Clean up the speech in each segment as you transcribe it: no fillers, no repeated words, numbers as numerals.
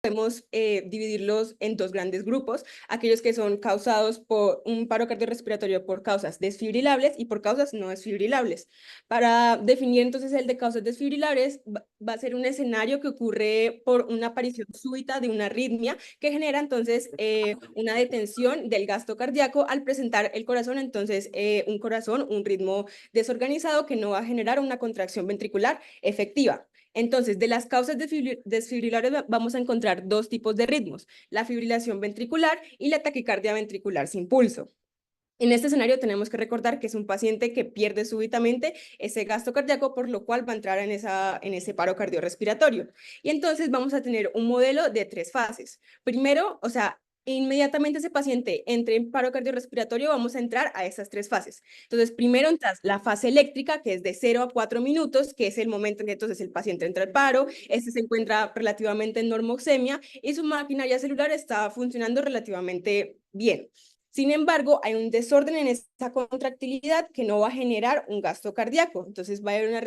podemos dividirlos en dos grandes grupos, aquellos que son causados por un paro cardiorrespiratorio por causas desfibrilables y por causas no desfibrilables. Para definir entonces el de causas desfibrilables, va a ser un escenario que ocurre por una aparición súbita de una arritmia que genera entonces una detención del gasto cardíaco al presentar el corazón, entonces un ritmo desorganizado que no va a generar una contracción ventricular efectiva. Entonces, de las causas desfibrilares vamos a encontrar dos tipos de ritmos, la fibrilación ventricular y la taquicardia ventricular sin pulso. En este escenario tenemos que recordar que es un paciente que pierde súbitamente ese gasto cardíaco, por lo cual va a entrar en ese paro cardiorrespiratorio. Y entonces vamos a tener un modelo de tres fases. Primero, o sea, inmediatamente ese paciente entre en paro cardiorrespiratorio, vamos a entrar a esas tres fases. Entonces, primero entra la fase eléctrica, que es de 0 a 4 minutos, que es el momento en que entonces el paciente entra al paro, este se encuentra relativamente en normoxemia y su maquinaria celular está funcionando relativamente bien. Sin embargo, hay un desorden en esta contractilidad que no va a generar un gasto cardíaco. Entonces va a haber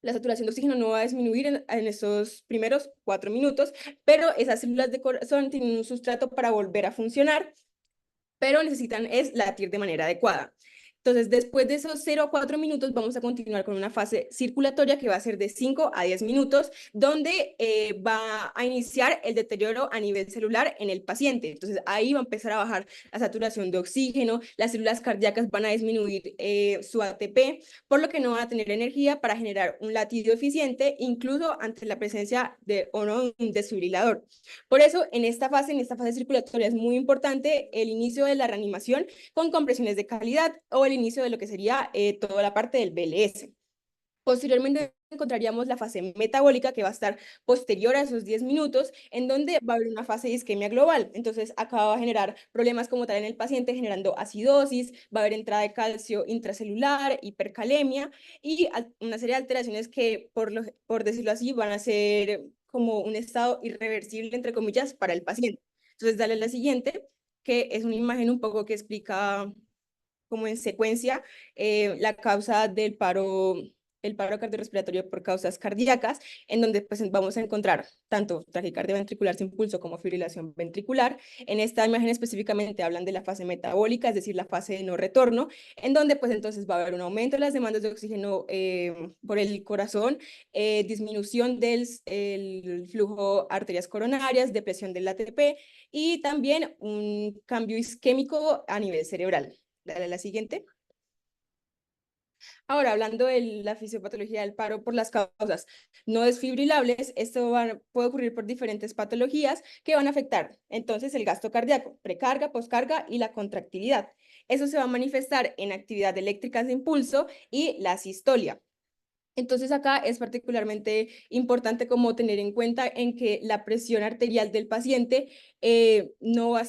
la saturación de oxígeno no va a disminuir en esos primeros 4 minutos, pero esas células de corazón tienen un sustrato para volver a funcionar, pero necesitan es latir de manera adecuada. Entonces, después de esos 0 a 4 minutos, vamos a continuar con una fase circulatoria que va a ser de 5 a 10 minutos, donde va a iniciar el deterioro a nivel celular en el paciente. Entonces, ahí va a empezar a bajar la saturación de oxígeno, las células cardíacas van a disminuir su ATP, por lo que no van a tener energía para generar un latido eficiente, incluso ante la presencia de o no un desfibrilador. Por eso, en esta fase circulatoria es muy importante el inicio de la reanimación con compresiones de calidad o el inicio de lo que sería toda la parte del BLS. Posteriormente encontraríamos la fase metabólica que va a estar posterior a esos 10 minutos, en donde va a haber una fase de isquemia global. Entonces, acá va a generar problemas como tal en el paciente, generando acidosis, va a haber entrada de calcio intracelular, hipercalemia y una serie de alteraciones que, por decirlo así, van a ser como un estado irreversible, entre comillas, para el paciente. Entonces, dale la siguiente, que es una imagen un poco que explica como en secuencia la causa del paro, el paro cardiorrespiratorio por causas cardíacas, en donde pues vamos a encontrar tanto taquicardia ventricular sin pulso como fibrilación ventricular. En esta imagen específicamente hablan de la fase metabólica, es decir, la fase de no retorno, en donde pues entonces va a haber un aumento de las demandas de oxígeno por el corazón, disminución del el flujo arterias coronarias, depresión del ATP y también un cambio isquémico a nivel cerebral. Dale a la siguiente. Ahora, hablando de la fisiopatología del paro por las causas no desfibrilables, puede ocurrir por diferentes patologías que van a afectar entonces el gasto cardíaco, precarga, poscarga y la contractilidad. Eso se va a manifestar en actividad eléctrica de impulso y la sistolia. Entonces acá es particularmente importante como tener en cuenta en que la presión arterial del paciente no va a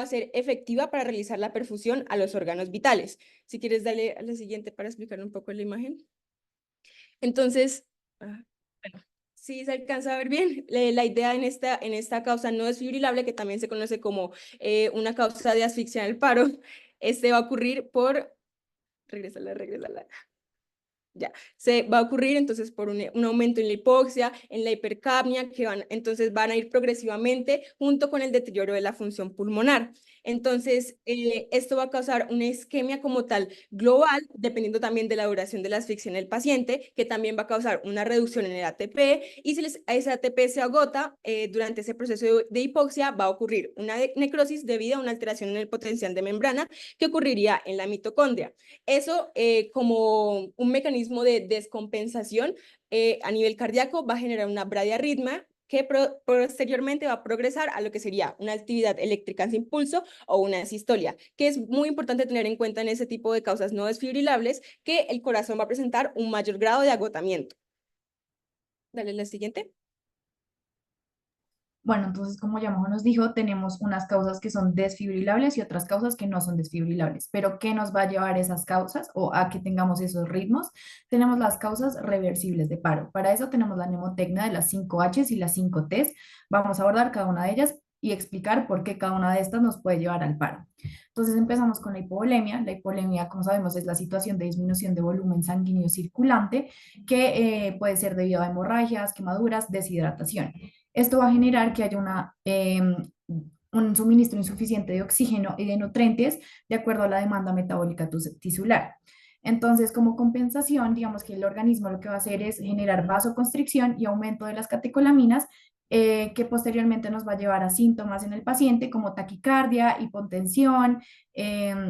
ser efectiva para realizar la perfusión a los órganos vitales. Si quieres, darle a la siguiente para explicar un poco la imagen. Entonces, bueno, si se alcanza a ver bien, la idea en esta causa no desfibrilable, que también se conoce como una causa de asfixia en el paro, este va a ocurrir por... Regrésala. Ya, se va a ocurrir entonces por un aumento en la hipoxia, en la hipercapnia, entonces van a ir progresivamente junto con el deterioro de la función pulmonar. Entonces, esto va a causar una isquemia como tal global, dependiendo también de la duración de la asfixia en el paciente, que también va a causar una reducción en el ATP, y si ese ATP se agota durante ese proceso de hipoxia, va a ocurrir una necrosis debido a una alteración en el potencial de membrana que ocurriría en la mitocondria. Eso como un mecanismo de descompensación a nivel cardíaco va a generar una bradiarritmia que posteriormente va a progresar a lo que sería una actividad eléctrica sin pulso o una sistolia, que es muy importante tener en cuenta en ese tipo de causas no desfibrilables que el corazón va a presentar un mayor grado de agotamiento. Dale la siguiente. Bueno, entonces, como ya Majo nos dijo, tenemos unas causas que son desfibrilables y otras causas que no son desfibrilables. Pero, ¿qué nos va a llevar esas causas o a que tengamos esos ritmos? Tenemos las causas reversibles de paro. Para eso tenemos la mnemotecnia de las 5 Hs y las 5 Ts. Vamos a abordar cada una de ellas y explicar por qué cada una de estas nos puede llevar al paro. Entonces empezamos con la hipovolemia. La hipovolemia, como sabemos, es la situación de disminución de volumen sanguíneo circulante que puede ser debido a hemorragias, quemaduras, deshidratación. Esto va a generar que haya un suministro insuficiente de oxígeno y de nutrientes de acuerdo a la demanda metabólica tisular. Entonces, como compensación, digamos que el organismo lo que va a hacer es generar vasoconstricción y aumento de las catecolaminas, que posteriormente nos va a llevar a síntomas en el paciente como taquicardia, hipotensión,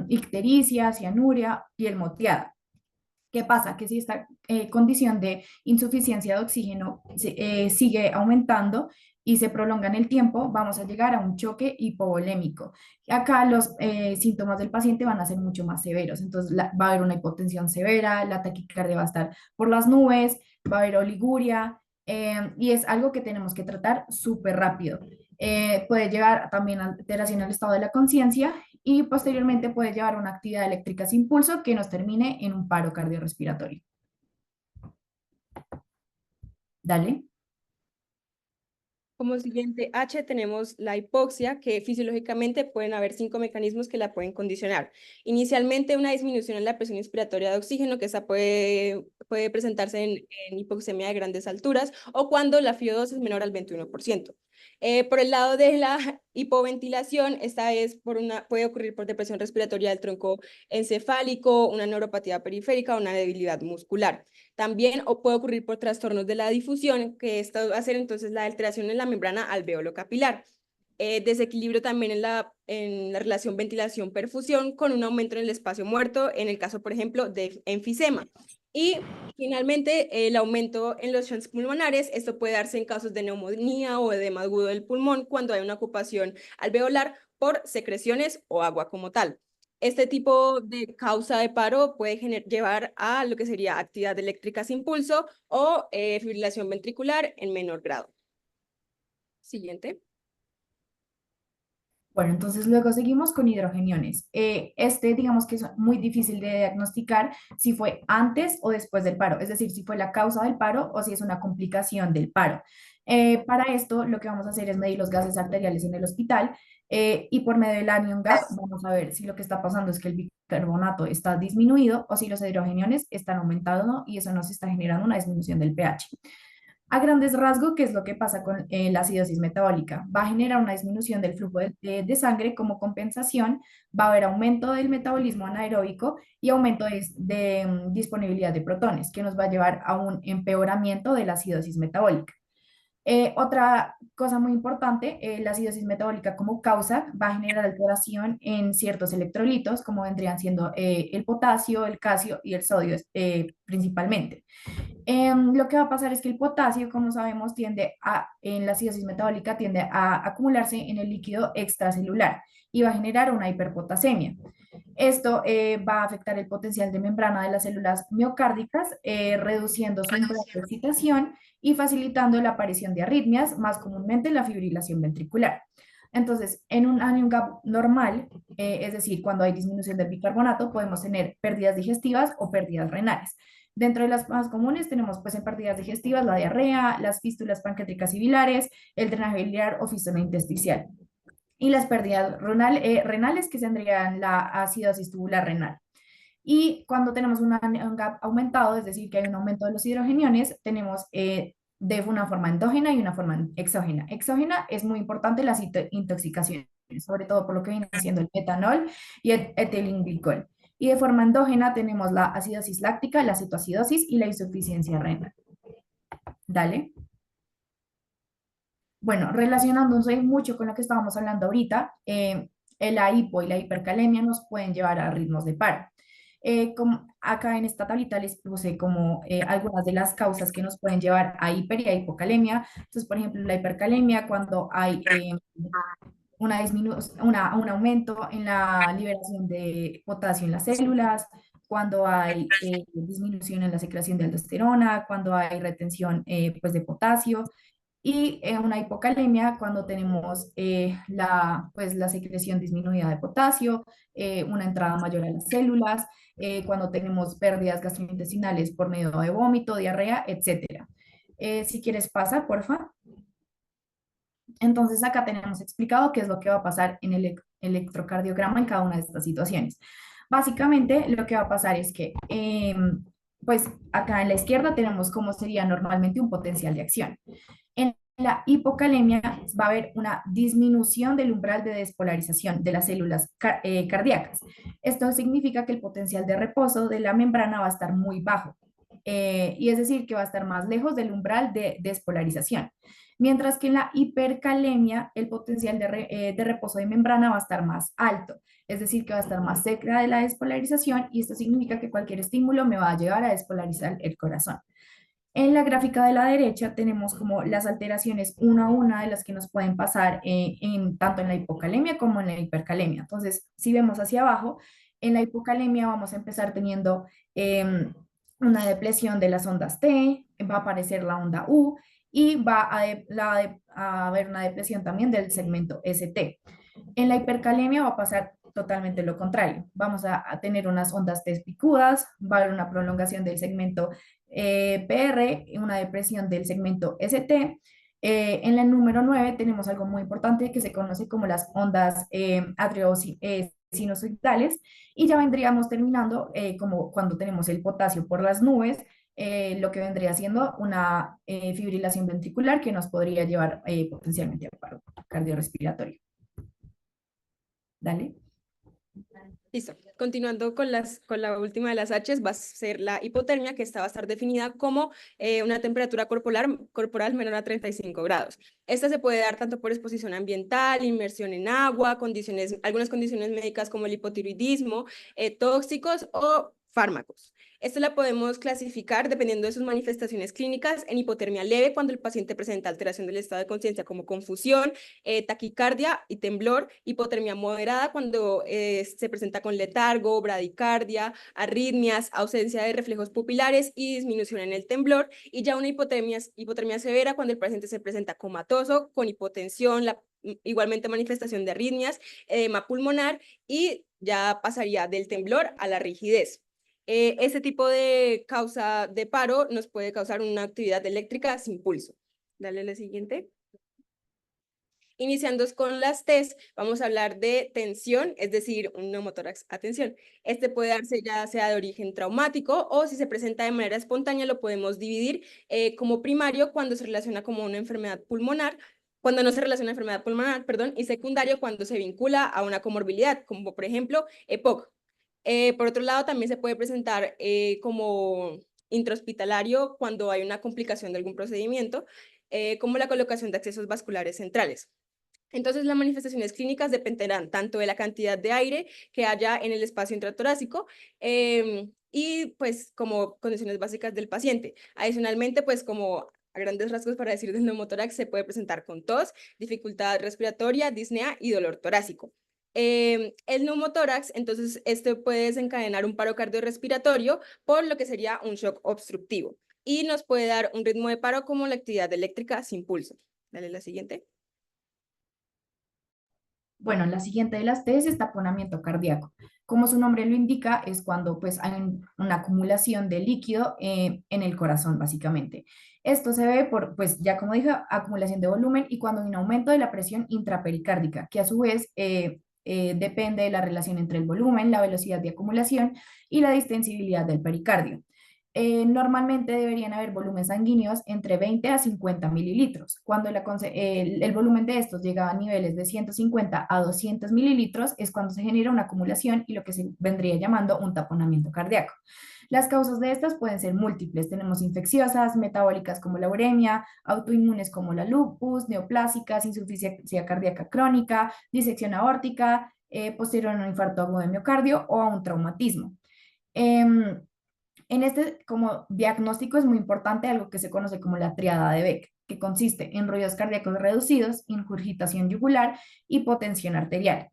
ictericia, cianuria, piel moteada. ¿Qué pasa? Que si esta condición de insuficiencia de oxígeno sigue aumentando y se prolonga en el tiempo, vamos a llegar a un choque hipovolémico. Acá los síntomas del paciente van a ser mucho más severos, entonces va a haber una hipotensión severa, la taquicardia va a estar por las nubes, va a haber oliguria, y es algo que tenemos que tratar súper rápido. Puede llegar también a alteración del estado de la conciencia y posteriormente puede llevar a una actividad eléctrica sin pulso que nos termine en un paro cardiorrespiratorio. Dale. Como siguiente H tenemos la hipoxia, que fisiológicamente pueden haber 5 mecanismos que la pueden condicionar. Inicialmente una disminución en la presión inspiratoria de oxígeno, que esa puede presentarse en hipoxemia de grandes alturas o cuando la FiO2 es menor al 21%. Por el lado de la hipoventilación, esta es puede ocurrir por depresión respiratoria del tronco encefálico, una neuropatía periférica o una debilidad muscular. También puede ocurrir por trastornos de la difusión, que esto va a ser entonces la alteración en la membrana alveolo-capilar. Desequilibrio también en la relación ventilación-perfusión con un aumento en el espacio muerto, en el caso, por ejemplo, de enfisema. Y finalmente, el aumento en los shunts pulmonares, esto puede darse en casos de neumonía o edema agudo del pulmón cuando hay una ocupación alveolar por secreciones o agua como tal. Este tipo de causa de paro puede llevar a lo que sería actividad eléctrica sin pulso o fibrilación ventricular en menor grado. Siguiente. Bueno, entonces luego seguimos con hidrogeniones. Digamos que es muy difícil de diagnosticar si fue antes o después del paro, es decir, si fue la causa del paro o si es una complicación del paro. Para esto, lo que vamos a hacer es medir los gases arteriales en el hospital, y por medio del anion gap vamos a ver si lo que está pasando es que el bicarbonato está disminuido o si los hidrogeniones están aumentando y eso nos está generando una disminución del pH. A grandes rasgos, ¿qué es lo que pasa con la acidosis metabólica? Va a generar una disminución del flujo de sangre como compensación, va a haber aumento del metabolismo anaeróbico y aumento de disponibilidad de protones, que nos va a llevar a un empeoramiento de la acidosis metabólica. Otra cosa muy importante, la acidosis metabólica como causa va a generar alteración en ciertos electrolitos, como vendrían siendo el potasio, el calcio y el sodio principalmente. Lo que va a pasar es que el potasio, como sabemos, en la acidosis metabólica tiende a acumularse en el líquido extracelular y va a generar una hiperpotasemia. Esto va a afectar el potencial de membrana de las células miocárdicas, reduciendo su umbral de excitación y facilitando la aparición de arritmias, más comúnmente la fibrilación ventricular. Entonces, en un anion gap normal, es decir, cuando hay disminución del bicarbonato, podemos tener pérdidas digestivas o pérdidas renales. Dentro de las más comunes tenemos pues en pérdidas digestivas la diarrea, las fístulas pancreáticas y biliares, el drenaje biliar o fístula intersticial. Y las pérdidas renales que tendrían la acidosis tubular renal. Y cuando tenemos un gap aumentado, es decir, que hay un aumento de los hidrogeniones, tenemos de una forma endógena y una forma exógena. Exógena es muy importante las intoxicaciones, sobre todo por lo que viene siendo el etanol y el etilenglicol. Y de forma endógena tenemos la acidosis láctica, la cetoacidosis y la insuficiencia renal. Dale. Bueno, relacionándose mucho con lo que estábamos hablando ahorita, la hipo y la hipercalemia nos pueden llevar a ritmos de paro. Como acá en esta tablita les puse como algunas de las causas que nos pueden llevar a hiper y a hipocalemia. Entonces, por ejemplo, la hipercalemia, cuando hay un aumento en la liberación de potasio en las células, cuando hay disminución en la secreción de aldosterona, cuando hay retención pues de potasio, y una hipocalemia cuando tenemos pues, la secreción disminuida de potasio, una entrada mayor a las células, cuando tenemos pérdidas gastrointestinales por medio de vómito, diarrea, etcétera. Si quieres pasar, porfa. Entonces acá tenemos explicado qué es lo que va a pasar en el electrocardiograma en cada una de estas situaciones. Básicamente lo que va a pasar es que, pues acá en la izquierda tenemos cómo sería normalmente un potencial de acción. En la hipocalemia va a haber una disminución del umbral de despolarización de las células cardíacas. Esto significa que el potencial de reposo de la membrana va a estar muy bajo, y es decir, que va a estar más lejos del umbral de despolarización. Mientras que en la hipercalemia el potencial de reposo de membrana va a estar más alto, es decir, que va a estar más cerca de la despolarización, y esto significa que cualquier estímulo me va a llevar a despolarizar el corazón. En la gráfica de la derecha tenemos como las alteraciones una a una de las que nos pueden pasar tanto en la hipocalemia como en la hipercalemia. Entonces, si vemos hacia abajo, en la hipocalemia vamos a empezar teniendo una depresión de las ondas T, va a aparecer la onda U y va a haber una depresión también del segmento ST. En la hipercalemia va a pasar totalmente lo contrario. Vamos a tener unas ondas T picudas, va a haber una prolongación del segmento PR, una depresión del segmento ST. En la número 9 tenemos algo muy importante que se conoce como las ondas sinusoidales, y ya vendríamos terminando como cuando tenemos el potasio por las nubes, lo que vendría siendo una fibrilación ventricular que nos podría llevar potencialmente a paro cardiorrespiratorio. Dale. Listo. Continuando con la última de las H's, va a ser la hipotermia, que esta va a estar definida como una temperatura corporal menor a 35 grados. Esta se puede dar tanto por exposición ambiental, inmersión en agua, algunas condiciones médicas como el hipotiroidismo, tóxicos o fármacos. Esto la podemos clasificar dependiendo de sus manifestaciones clínicas en hipotermia leve cuando el paciente presenta alteración del estado de conciencia como confusión, taquicardia y temblor; hipotermia moderada cuando se presenta con letargo, bradicardia, arritmias, ausencia de reflejos pupilares y disminución en el temblor; y ya una hipotermia severa cuando el paciente se presenta comatoso, con hipotensión, igualmente manifestación de arritmias, edema pulmonar, y ya pasaría del temblor a la rigidez. Este tipo de causa de paro nos puede causar una actividad eléctrica sin pulso. Dale la siguiente. Iniciando con las T's, vamos a hablar de tensión, es decir, un neumotórax a tensión. Este puede darse ya sea de origen traumático, o si se presenta de manera espontánea lo podemos dividir como primario cuando se relaciona como una enfermedad pulmonar, cuando no se relaciona a enfermedad pulmonar, perdón, y secundario cuando se vincula a una comorbilidad, como por ejemplo EPOC. Por otro lado, también se puede presentar como intrahospitalario cuando hay una complicación de algún procedimiento, como la colocación de accesos vasculares centrales. Entonces, las manifestaciones clínicas dependerán tanto de la cantidad de aire que haya en el espacio intratorácico, y pues como condiciones básicas del paciente. Adicionalmente, pues como a grandes rasgos para decir del neumotórax, se puede presentar con tos, dificultad respiratoria, disnea y dolor torácico. El neumotórax, entonces, este puede desencadenar un paro cardiorrespiratorio por lo que sería un shock obstructivo, y nos puede dar un ritmo de paro como la actividad eléctrica sin pulso. Dale la siguiente. Bueno, la siguiente de las T es taponamiento cardíaco. Como su nombre lo indica, es cuando pues hay una acumulación de líquido en el corazón, básicamente. Esto se ve por, pues ya como dije, acumulación de volumen, y cuando hay un aumento de la presión intrapericárdica, que a su vez depende de la relación entre el volumen, la velocidad de acumulación y la distensibilidad del pericardio. Normalmente deberían haber volúmenes sanguíneos entre 20 a 50 mililitros. Cuando el volumen de estos llega a niveles de 150 a 200 mililitros, es cuando se genera una acumulación y lo que se vendría llamando un taponamiento cardíaco. Las causas de estas pueden ser múltiples. Tenemos infecciosas, metabólicas como la uremia, autoinmunes como la lupus, neoplásicas, insuficiencia cardíaca crónica, disección aórtica, posterior a un infarto agudo de miocardio o a un traumatismo. Em, en este como diagnóstico es muy importante algo que se conoce como la triada de Beck, que consiste en ruidos cardíacos reducidos, ingurgitación yugular, y hipotensión arterial.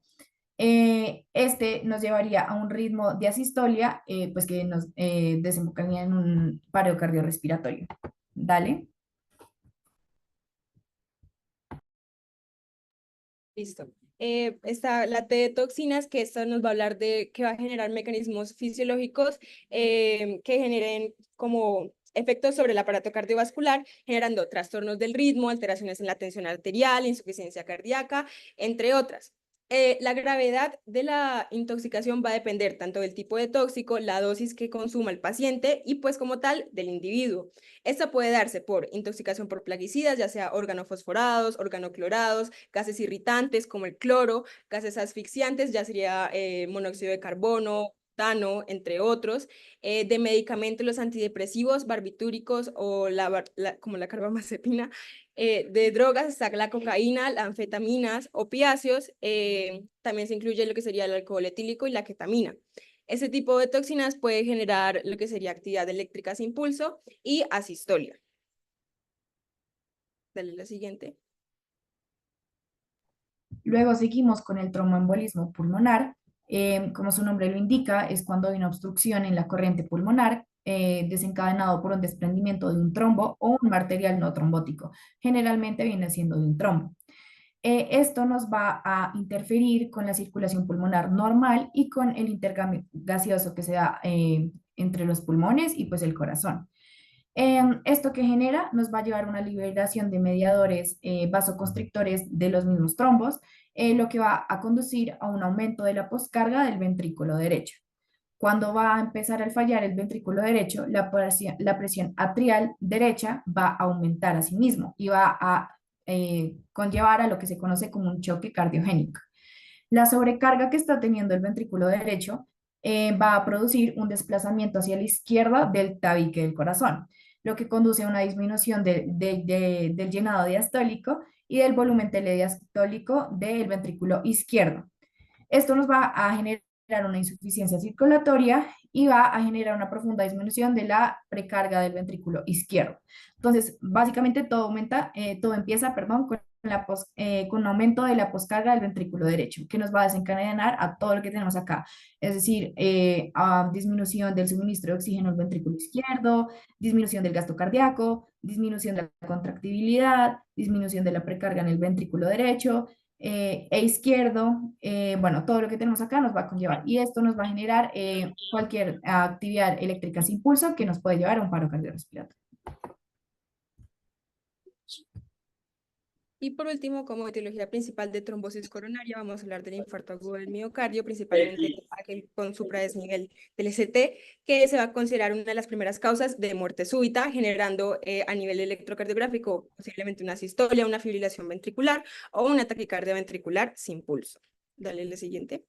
Este nos llevaría a un ritmo de asistolia, pues que nos desembocaría en un paro cardiorrespiratorio. Dale. Listo. Está la T de toxinas, que esta nos va a hablar de que va a generar mecanismos fisiológicos que generen como efectos sobre el aparato cardiovascular, generando trastornos del ritmo, alteraciones en la tensión arterial, insuficiencia cardíaca, entre otras. La gravedad de la intoxicación va a depender tanto del tipo de tóxico, la dosis que consuma el paciente y pues como tal del individuo. Esta puede darse por intoxicación por plaguicidas, ya sea organofosforados, organoclorados, gases irritantes como el cloro, gases asfixiantes, ya sería monóxido de carbono, metano, entre otros, de medicamentos, los antidepresivos, barbitúricos o como la carbamazepina, de drogas está la cocaína, las anfetaminas, opiáceos, también se incluye lo que sería el alcohol etílico y la ketamina. Ese tipo de toxinas puede generar lo que sería actividad eléctrica sin pulso y asistolia. Dale la siguiente. Luego seguimos con el tromboembolismo pulmonar. Como su nombre lo indica, es cuando hay una obstrucción en la corriente pulmonar desencadenado por un desprendimiento de un trombo o un arterial no trombótico. Generalmente viene siendo de un trombo. Esto nos va a interferir con la circulación pulmonar normal y con el intercambio gaseoso que se da entre los pulmones y pues el corazón. Esto que genera nos va a llevar a una liberación de mediadores vasoconstrictores de los mismos trombos, lo que va a conducir a un aumento de la poscarga del ventrículo derecho. Cuando va a empezar a fallar el ventrículo derecho, la presión atrial derecha va a aumentar a sí mismo y va a conllevar a lo que se conoce como un choque cardiogénico. La sobrecarga que está teniendo el ventrículo derecho va a producir un desplazamiento hacia la izquierda del tabique del corazón, lo que conduce a una disminución del llenado diastólico y del volumen telediastólico del ventrículo izquierdo. Esto nos va a generar una insuficiencia circulatoria y va a generar una profunda disminución de la precarga del ventrículo izquierdo. Entonces, básicamente todo empieza, perdón, con un aumento de la poscarga del ventrículo derecho, que nos va a desencadenar a todo lo que tenemos acá, es decir, a disminución del suministro de oxígeno al ventrículo izquierdo, disminución del gasto cardíaco, disminución de la contractibilidad, disminución de la precarga en el ventrículo derecho, e izquierdo, bueno, todo lo que tenemos acá nos va a conllevar y esto nos va a generar cualquier actividad eléctrica sin pulso que nos puede llevar a un paro cardiorrespiratorio. Y por último, como etiología principal de trombosis coronaria, vamos a hablar del infarto agudo del miocardio, principalmente aquel con supradesnivel del ST, que se va a considerar una de las primeras causas de muerte súbita, generando a nivel electrocardiográfico posiblemente una sistolia, una fibrilación ventricular o una taquicardia ventricular sin pulso. Dale la siguiente.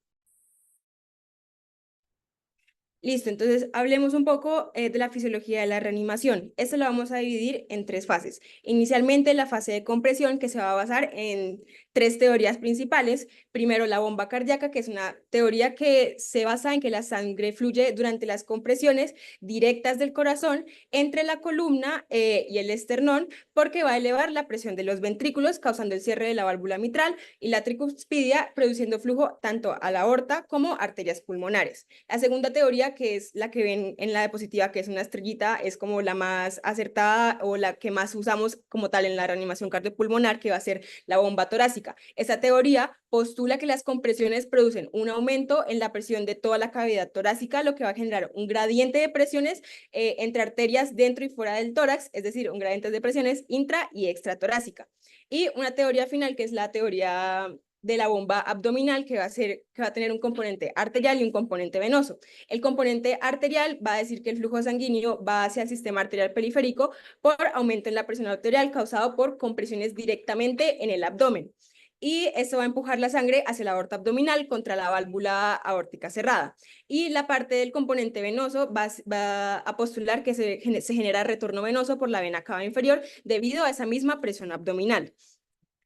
Listo, entonces hablemos un poco de la fisiología de la reanimación. Esto lo vamos a dividir en tres fases. Inicialmente la fase de compresión, que se va a basar en tres teorías principales. Primero, la bomba cardíaca, que es una teoría que se basa en que la sangre fluye durante las compresiones directas del corazón entre la columna y el esternón, porque va a elevar la presión de los ventrículos, causando el cierre de la válvula mitral y la tricuspidia, produciendo flujo tanto a la aorta como arterias pulmonares. La segunda teoría, que es la que ven en la diapositiva, que es una estrellita, es como la más acertada o la que más usamos como tal en la reanimación cardiopulmonar, que va a ser la bomba torácica. Esta teoría postula que las compresiones producen un aumento en la presión de toda la cavidad torácica, lo que va a generar un gradiente de presiones entre arterias dentro y fuera del tórax, es decir, un gradiente de presiones intra y extratorácica. Y una teoría final, que es la teoría de la bomba abdominal, que va a tener un componente arterial y un componente venoso. El componente arterial va a decir que el flujo sanguíneo va hacia el sistema arterial periférico por aumento en la presión arterial causado por compresiones directamente en el abdomen. Y esto va a empujar la sangre hacia la aorta abdominal contra la válvula aórtica cerrada. Y la parte del componente venoso va a postular que se genera retorno venoso por la vena cava inferior debido a esa misma presión abdominal.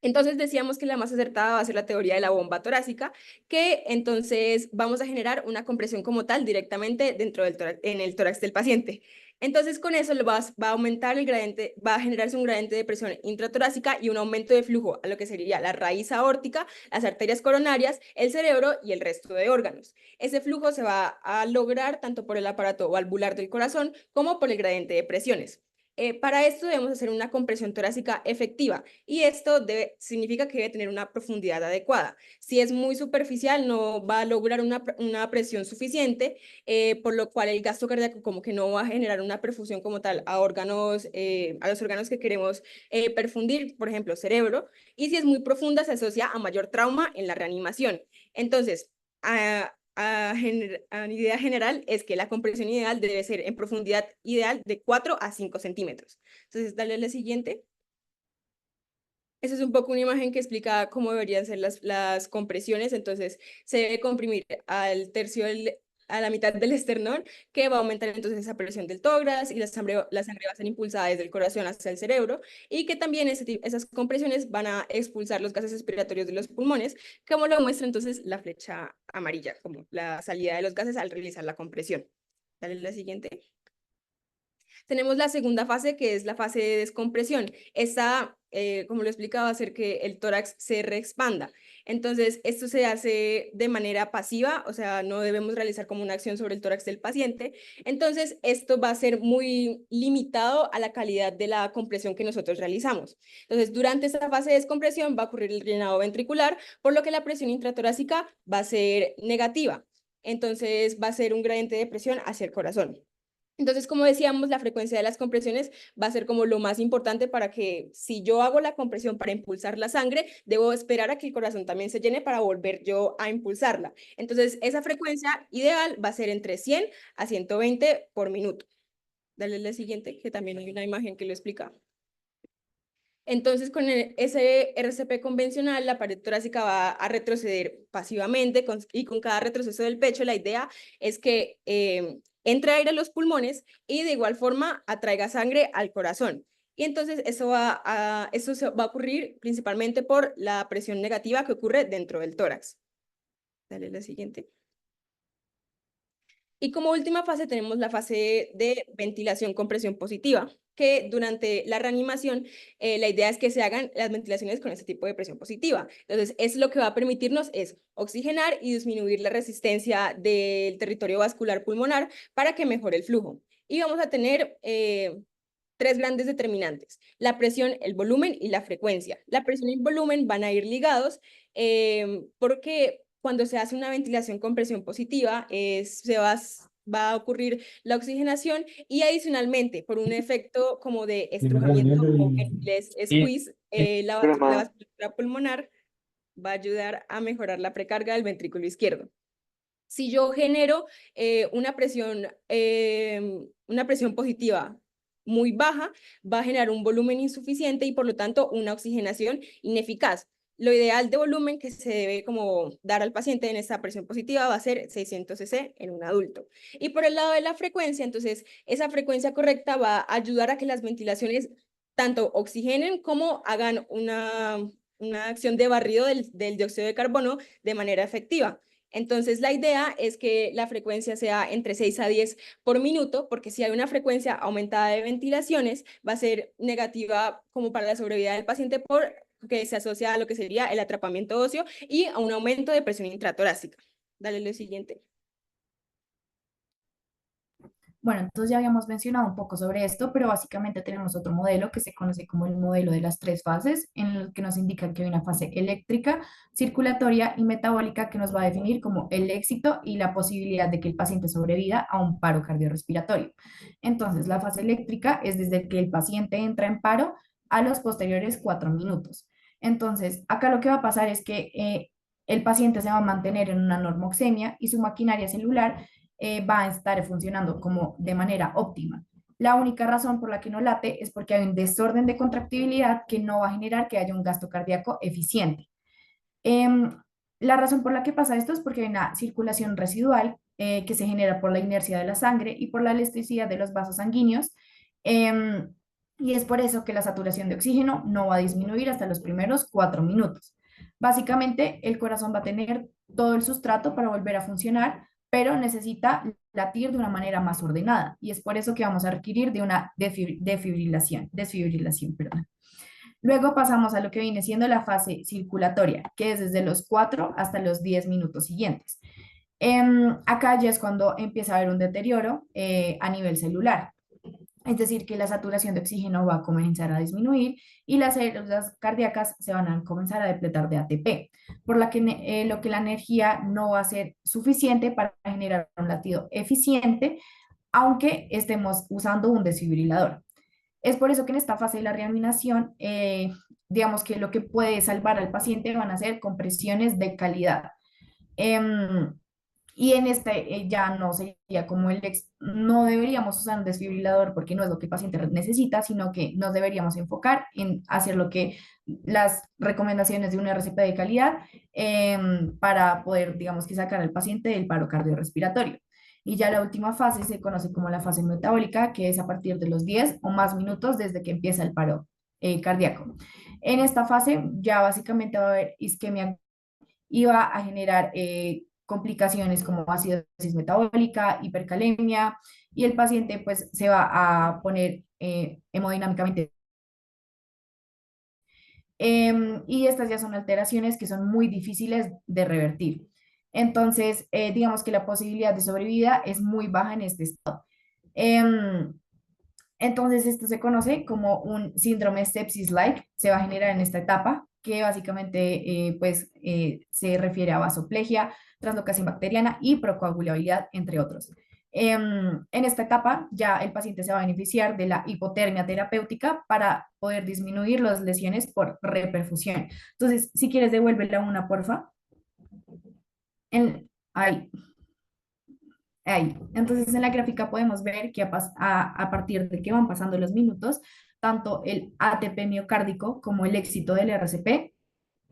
Entonces decíamos que la más acertada va a ser la teoría de la bomba torácica, que entonces vamos a generar una compresión como tal directamente dentro del en el tórax del paciente. Entonces con eso va a aumentar el gradiente, va a generarse un gradiente de presión intratorácica y un aumento de flujo a lo que sería la raíz aórtica, las arterias coronarias, el cerebro y el resto de órganos. Ese flujo se va a lograr tanto por el aparato valvular del corazón como por el gradiente de presiones. Para esto debemos hacer una compresión torácica efectiva y esto significa que debe tener una profundidad adecuada. Si es muy superficial, no va a lograr una presión suficiente, por lo cual el gasto cardíaco como que no va a generar una perfusión como tal a órganos, a los órganos que queremos perfundir, por ejemplo, cerebro, y si es muy profunda, se asocia a mayor trauma en la reanimación. Entonces, a idea general es que la compresión ideal debe ser en profundidad ideal de 4 a 5 centímetros. Entonces, dale a la siguiente. Esa es un poco una imagen que explica cómo deberían ser las compresiones. Entonces, se debe comprimir al tercio a la mitad del esternón, que va a aumentar entonces esa presión del tórax y la sangre va a ser impulsada desde el corazón hacia el cerebro y que también esas compresiones van a expulsar los gases respiratorios de los pulmones, como lo muestra entonces la flecha amarilla, como la salida de los gases al realizar la compresión. Dale la siguiente. Tenemos la segunda fase, que es la fase de descompresión. Esta, como lo explicaba, va a hacer que el tórax se reexpanda. Entonces, esto se hace de manera pasiva, o sea, no debemos realizar como una acción sobre el tórax del paciente. Entonces, esto va a ser muy limitado a la calidad de la compresión que nosotros realizamos. Entonces, durante esta fase de descompresión va a ocurrir el llenado ventricular, por lo que la presión intratorácica va a ser negativa. Entonces, va a ser un gradiente de presión hacia el corazón. Entonces, como decíamos, la frecuencia de las compresiones va a ser como lo más importante para que si yo hago la compresión para impulsar la sangre, debo esperar a que el corazón también se llene para volver yo a impulsarla. Entonces, esa frecuencia ideal va a ser entre 100 a 120 por minuto. Dale la siguiente, que también hay una imagen que lo explica. Entonces, con ese RCP convencional, la pared torácica va a retroceder pasivamente y con cada retroceso del pecho, la idea es que entre aire a los pulmones y de igual forma atraiga sangre al corazón. Y entonces eso va a ocurrir principalmente por la presión negativa que ocurre dentro del tórax. Dale la siguiente. Y como última fase tenemos la fase de ventilación con presión positiva, que durante la reanimación la idea es que se hagan las ventilaciones con este tipo de presión positiva. Entonces, es lo que va a permitirnos es oxigenar y disminuir la resistencia del territorio vascular pulmonar para que mejore el flujo. Y vamos a tener tres grandes determinantes: la presión, el volumen y la frecuencia. La presión y el volumen van a ir ligados porque cuando se hace una ventilación con presión positiva, va a ocurrir la oxigenación y adicionalmente, por un efecto como de estrujamiento o en inglés squeeze, la vasculatura pulmonar va a ayudar a mejorar la precarga del ventrículo izquierdo. Si yo genero una presión positiva muy baja, va a generar un volumen insuficiente y por lo tanto una oxigenación ineficaz. Lo ideal de volumen que se debe como dar al paciente en esta presión positiva va a ser 600 cc en un adulto. Y por el lado de la frecuencia, entonces esa frecuencia correcta va a ayudar a que las ventilaciones tanto oxigenen como hagan una acción de barrido del dióxido de carbono de manera efectiva. Entonces, la idea es que la frecuencia sea entre 6 a 10 por minuto, porque si hay una frecuencia aumentada de ventilaciones, va a ser negativa como para la sobrevida del paciente porque se asocia a lo que sería el atrapamiento óseo y a un aumento de presión intratorácica. Dale lo siguiente. Bueno, entonces ya habíamos mencionado un poco sobre esto, pero básicamente tenemos otro modelo que se conoce como el modelo de las tres fases, en el que nos indica que hay una fase eléctrica, circulatoria y metabólica que nos va a definir como el éxito y la posibilidad de que el paciente sobreviva a un paro cardiorrespiratorio. Entonces, la fase eléctrica es desde que el paciente entra en paro a los posteriores 4 minutos. Entonces, acá lo que va a pasar es que el paciente se va a mantener en una normoxemia y su maquinaria celular va a estar funcionando como de manera óptima. La única razón por la que no late es porque hay un desorden de contractibilidad que no va a generar que haya un gasto cardíaco eficiente. La razón por la que pasa esto es porque hay una circulación residual que se genera por la inercia de la sangre y por la elasticidad de los vasos sanguíneos. Y es por eso que la saturación de oxígeno no va a disminuir hasta los primeros 4 minutos. Básicamente, el corazón va a tener todo el sustrato para volver a funcionar, pero necesita latir de una manera más ordenada. Y es por eso que vamos a requerir de una desfibrilación, perdón. Luego pasamos a lo que viene siendo la fase circulatoria, que es desde los 4 hasta los 10 minutos siguientes. Acá ya es cuando empieza a haber un deterioro a nivel celular. Es decir, que la saturación de oxígeno va a comenzar a disminuir y las células cardíacas se van a comenzar a depletar de ATP, por lo que la energía no va a ser suficiente para generar un latido eficiente, aunque estemos usando un desfibrilador. Es por eso que en esta fase de la reanimación, digamos que lo que puede salvar al paciente van a ser compresiones de calidad. Em, y en este ya no sería como no deberíamos usar un desfibrilador porque no es lo que el paciente necesita, sino que nos deberíamos enfocar en hacer lo que las recomendaciones de una RCP de calidad, para poder, digamos que sacar al paciente del paro cardiorrespiratorio. Y ya la última fase se conoce como la fase metabólica, que es a partir de los 10 o más minutos desde que empieza el paro cardíaco. En esta fase ya básicamente va a haber isquemia y va a generar complicaciones como acidosis metabólica, hipercalemia, y el paciente pues se va a poner hemodinámicamente. Y estas ya son alteraciones que son muy difíciles de revertir. Entonces, digamos que la posibilidad de sobrevida es muy baja en este estado. Em, entonces, esto se conoce como un síndrome sepsis-like, se va a generar en esta etapa, que básicamente se refiere a vasoplegia, translocación bacteriana y procoagulabilidad, entre otros. En esta etapa ya el paciente se va a beneficiar de la hipotermia terapéutica para poder disminuir las lesiones por reperfusión. Entonces, si quieres, devuélvela una, porfa. Ahí. Ahí. Entonces, en la gráfica podemos ver que a partir de que van pasando los minutos, tanto el ATP miocárdico como el éxito del RCP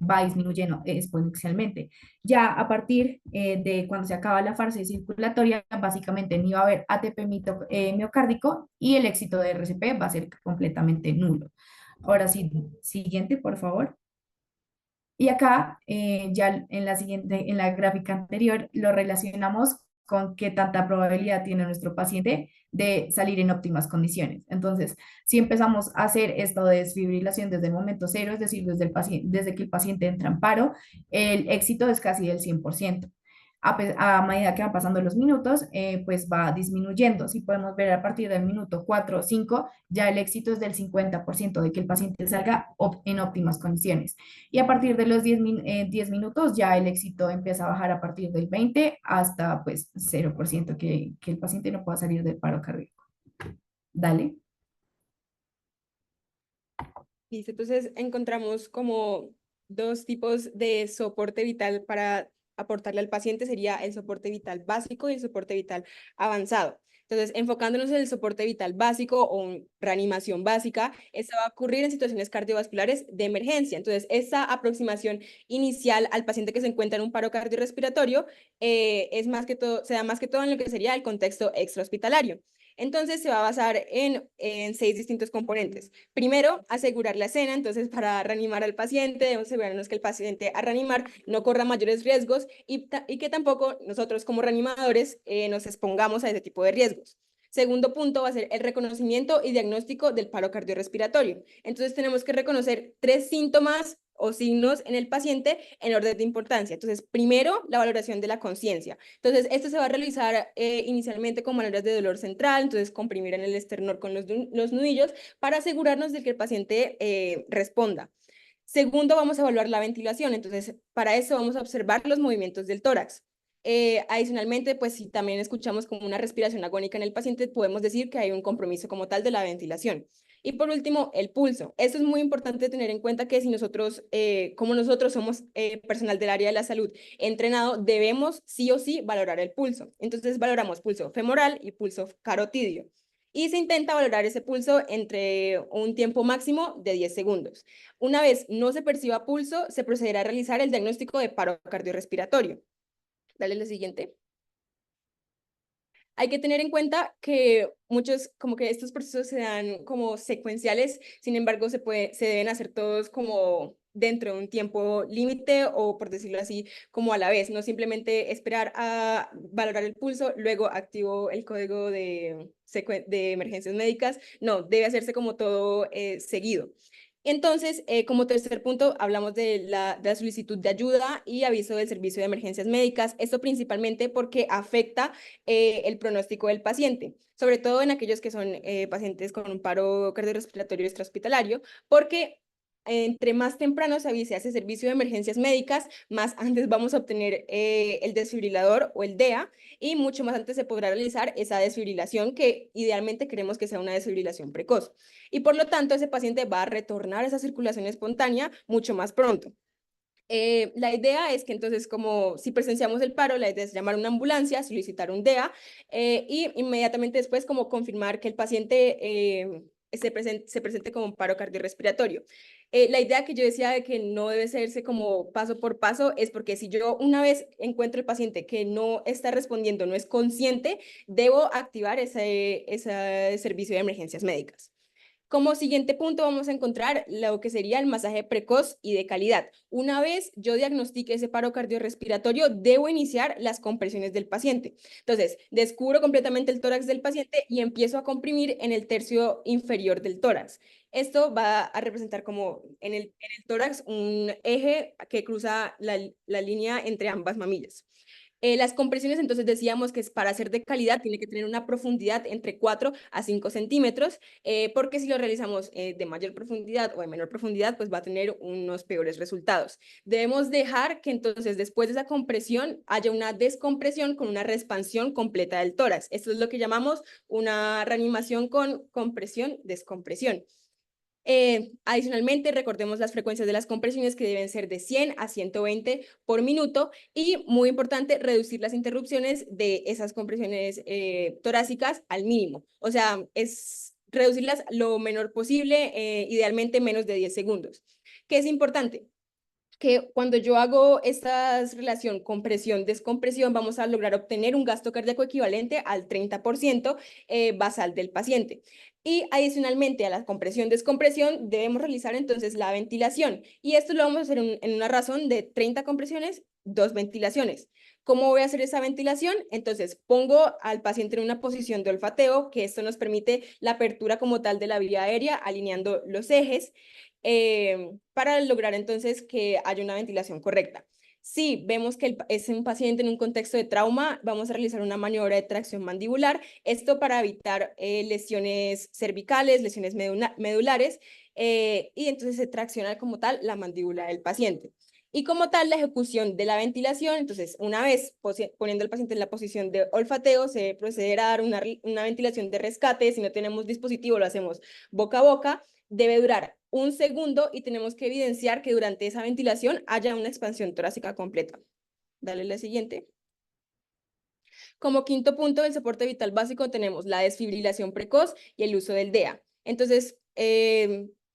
va disminuyendo exponencialmente. Ya a partir de cuando se acaba la fase circulatoria, básicamente ni va a haber ATP miocárdico y el éxito de RCP va a ser completamente nulo. Ahora sí, siguiente, por favor. Y acá, ya en la gráfica anterior, lo relacionamos con qué tanta probabilidad tiene nuestro paciente de salir en óptimas condiciones. Entonces, si empezamos a hacer esto de desfibrilación desde el momento cero, es decir, desde que el paciente entra en paro, el éxito es casi del 100%. A medida que van pasando los minutos, pues va disminuyendo. Si podemos ver a partir del minuto 4 o 5, ya el éxito es del 50% de que el paciente salga en óptimas condiciones. Y a partir de los 10 minutos ya el éxito empieza a bajar a partir del 20 hasta pues 0% que el paciente no pueda salir del paro cardíaco. Dale. Listo, entonces encontramos como dos tipos de soporte vital para aportarle al paciente, sería el soporte vital básico y el soporte vital avanzado. Entonces, enfocándonos en el soporte vital básico o reanimación básica, esto va a ocurrir en situaciones cardiovasculares de emergencia. Entonces, esa aproximación inicial al paciente que se encuentra en un paro cardiorrespiratorio es más que todo, se da más que todo en lo que sería el contexto extrahospitalario. Entonces, se va a basar en 6 distintos componentes. Primero, asegurar la escena. Entonces, para reanimar al paciente, debemos asegurarnos que el paciente a reanimar no corra mayores riesgos y que tampoco nosotros como reanimadores nos expongamos a ese tipo de riesgos. Segundo punto va a ser el reconocimiento y diagnóstico del paro cardiorrespiratorio. Entonces, tenemos que reconocer 3 síntomas o signos en el paciente en orden de importancia. Entonces, primero, la valoración de la conciencia. Entonces, esto se va a realizar inicialmente con maneras de dolor central, entonces comprimir en el esternón con los nudillos para asegurarnos de que el paciente responda. Segundo, vamos a evaluar la ventilación. Entonces, para eso vamos a observar los movimientos del tórax. Adicionalmente, pues si también escuchamos como una respiración agónica en el paciente, podemos decir que hay un compromiso como tal de la ventilación. Y por último, el pulso. Esto es muy importante tener en cuenta que si nosotros, como nosotros somos personal del área de la salud entrenado, debemos sí o sí valorar el pulso. Entonces valoramos pulso femoral y pulso carotidio. Y se intenta valorar ese pulso entre un tiempo máximo de 10 segundos. Una vez no se perciba pulso, se procederá a realizar el diagnóstico de paro cardiorrespiratorio. Dale la siguiente. Hay que tener en cuenta que muchos, como que estos procesos se dan como secuenciales, sin embargo, se deben hacer todos como dentro de un tiempo límite o, por decirlo así, como a la vez, no simplemente esperar a valorar el pulso, luego activo el código de emergencias médicas, no, debe hacerse como todo seguido. Entonces, como tercer punto, hablamos de la solicitud de ayuda y aviso del servicio de emergencias médicas. Esto principalmente porque afecta el pronóstico del paciente, sobre todo en aquellos que son pacientes con un paro cardiorrespiratorio extrahospitalario, porque entre más temprano se avise a ese servicio de emergencias médicas, más antes vamos a obtener el desfibrilador o el DEA y mucho más antes se podrá realizar esa desfibrilación que idealmente queremos que sea una desfibrilación precoz y por lo tanto ese paciente va a retornar a esa circulación espontánea mucho más pronto. La idea es que entonces, como si presenciamos el paro, la idea es llamar a una ambulancia, solicitar un DEA y inmediatamente después como confirmar que el paciente se presente como un paro cardiorrespiratorio. La idea que yo decía de que no debe hacerse como paso por paso es porque si yo una vez encuentro el paciente que no está respondiendo, no es consciente, debo activar ese servicio de emergencias médicas. Como siguiente punto vamos a encontrar lo que sería el masaje precoz y de calidad. Una vez yo diagnostique ese paro cardiorrespiratorio, debo iniciar las compresiones del paciente. Entonces, descubro completamente el tórax del paciente y empiezo a comprimir en el tercio inferior del tórax. Esto va a representar como en el tórax un eje que cruza la línea entre ambas mamillas. Las compresiones, entonces decíamos que para ser de calidad tiene que tener una profundidad entre 4 a 5 centímetros, porque si lo realizamos de mayor profundidad o de menor profundidad, pues va a tener unos peores resultados. Debemos dejar que entonces después de esa compresión haya una descompresión con una reexpansión completa del tórax. Esto es lo que llamamos una reanimación con compresión-descompresión. Adicionalmente, recordemos las frecuencias de las compresiones que deben ser de 100 a 120 por minuto y, muy importante, reducir las interrupciones de esas compresiones torácicas al mínimo. O sea, es reducirlas lo menor posible, idealmente menos de 10 segundos. ¿Qué es importante? Que cuando yo hago esta relación compresión-descompresión, vamos a lograr obtener un gasto cardíaco equivalente al 30% basal del paciente. Y adicionalmente a la compresión-descompresión, debemos realizar entonces la ventilación. Y esto lo vamos a hacer en una razón de 30 compresiones, 2 ventilaciones. ¿Cómo voy a hacer esa ventilación? Entonces, pongo al paciente en una posición de olfateo, que esto nos permite la apertura como tal de la vía aérea, alineando los ejes para lograr entonces que haya una ventilación correcta. Si vemos que es un paciente en un contexto de trauma, vamos a realizar una maniobra de tracción mandibular, esto para evitar lesiones cervicales, lesiones medulares, y entonces se tracciona como tal la mandíbula del paciente. Y como tal, la ejecución de la ventilación, entonces, una vez poniendo al paciente en la posición de olfateo, se procederá a dar una ventilación de rescate. Si no tenemos dispositivo, lo hacemos boca a boca. Debe durar un segundo y tenemos que evidenciar que durante esa ventilación haya una expansión torácica completa. Dale la siguiente. Como quinto punto del soporte vital básico tenemos la desfibrilación precoz y el uso del DEA. Entonces,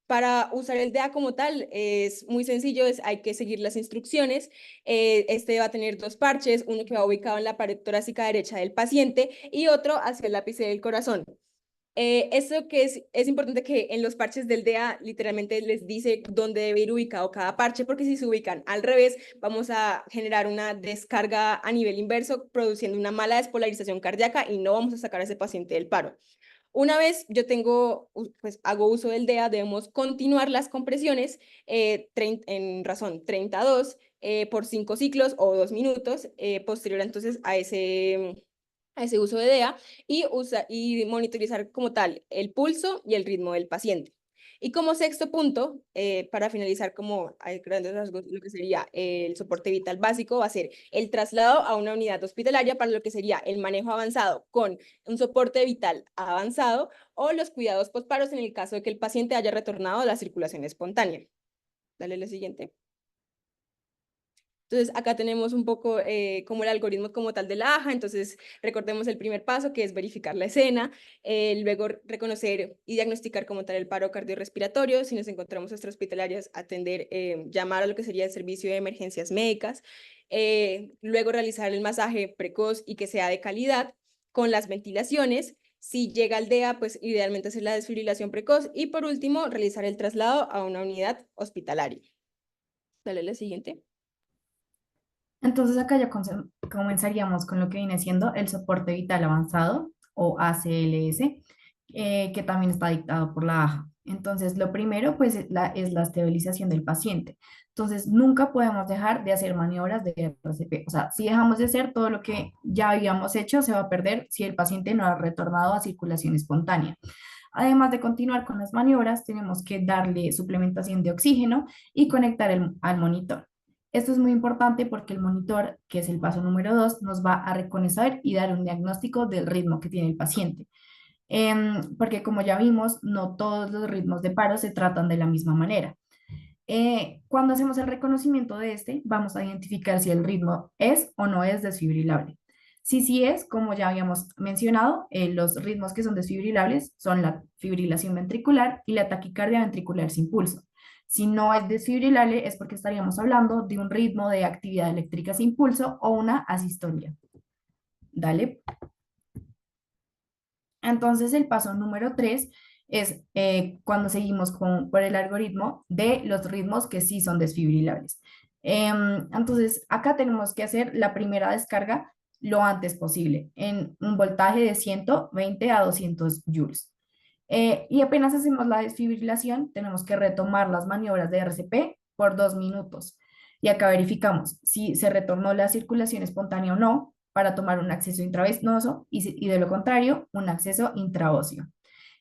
para usar el DEA como tal es muy sencillo, hay que seguir las instrucciones. Este va a tener dos parches, uno que va ubicado en la pared torácica derecha del paciente y otro hacia el ápice del corazón. Eso que es importante que en los parches del DEA literalmente les dice dónde debe ir ubicado cada parche, porque si se ubican al revés, vamos a generar una descarga a nivel inverso, produciendo una mala despolarización cardíaca y no vamos a sacar a ese paciente del paro. Una vez yo pues hago uso del DEA, debemos continuar las compresiones en razón 32 por 5 ciclos o 2 minutos, posterior entonces a ese uso de DEA y monitorizar como tal el pulso y el ritmo del paciente. Y como sexto punto, para finalizar como a grandes rasgos lo que sería el soporte vital básico, va a ser el traslado a una unidad hospitalaria para lo que sería el manejo avanzado con un soporte vital avanzado o los cuidados postparos en el caso de que el paciente haya retornado a la circulación espontánea. Dale la siguiente. Entonces, acá tenemos un poco como el algoritmo como tal de la AJA. Entonces, recordemos el primer paso, que es verificar la escena, luego reconocer y diagnosticar como tal el paro cardiorrespiratorio. Si nos encontramos extrahospitalarias, atender, llamar a lo que sería el servicio de emergencias médicas. Luego realizar el masaje precoz y que sea de calidad con las ventilaciones. Si llega al DEA, pues idealmente hacer la desfibrilación precoz. Y por último, realizar el traslado a una unidad hospitalaria. Dale la siguiente. Entonces acá ya comenzaríamos con lo que viene siendo el soporte vital avanzado o ACLS, que también está dictado por la AJA. Entonces, lo primero, pues, es la estabilización del paciente. Entonces, nunca podemos dejar de hacer maniobras de RCP. O sea, si dejamos de hacer todo lo que ya habíamos hecho, se va a perder si el paciente no ha retornado a circulación espontánea. Además de continuar con las maniobras, tenemos que darle suplementación de oxígeno y conectar al monitor. Esto es muy importante porque el monitor, que es el paso número 2, nos va a reconocer y dar un diagnóstico del ritmo que tiene el paciente. Porque como ya vimos, no todos los ritmos de paro se tratan de la misma manera. Cuando hacemos el reconocimiento de este, vamos a identificar si el ritmo es o no es desfibrilable. Si sí es, como ya habíamos mencionado, los ritmos que son desfibrilables son la fibrilación ventricular y la taquicardia ventricular sin pulso. Si no es desfibrilable es porque estaríamos hablando de un ritmo de actividad eléctrica sin pulso o una asistolia. Dale. Entonces, el paso número 3 es cuando seguimos por el algoritmo de los ritmos que sí son desfibrilables. Entonces, acá tenemos que hacer la primera descarga lo antes posible, en un voltaje de 120 a 200 joules. Y apenas hacemos la desfibrilación, tenemos que retomar las maniobras de RCP por 2 minutos. Y acá verificamos si se retornó la circulación espontánea o no para tomar un acceso intravenoso y de lo contrario, un acceso intraóseo.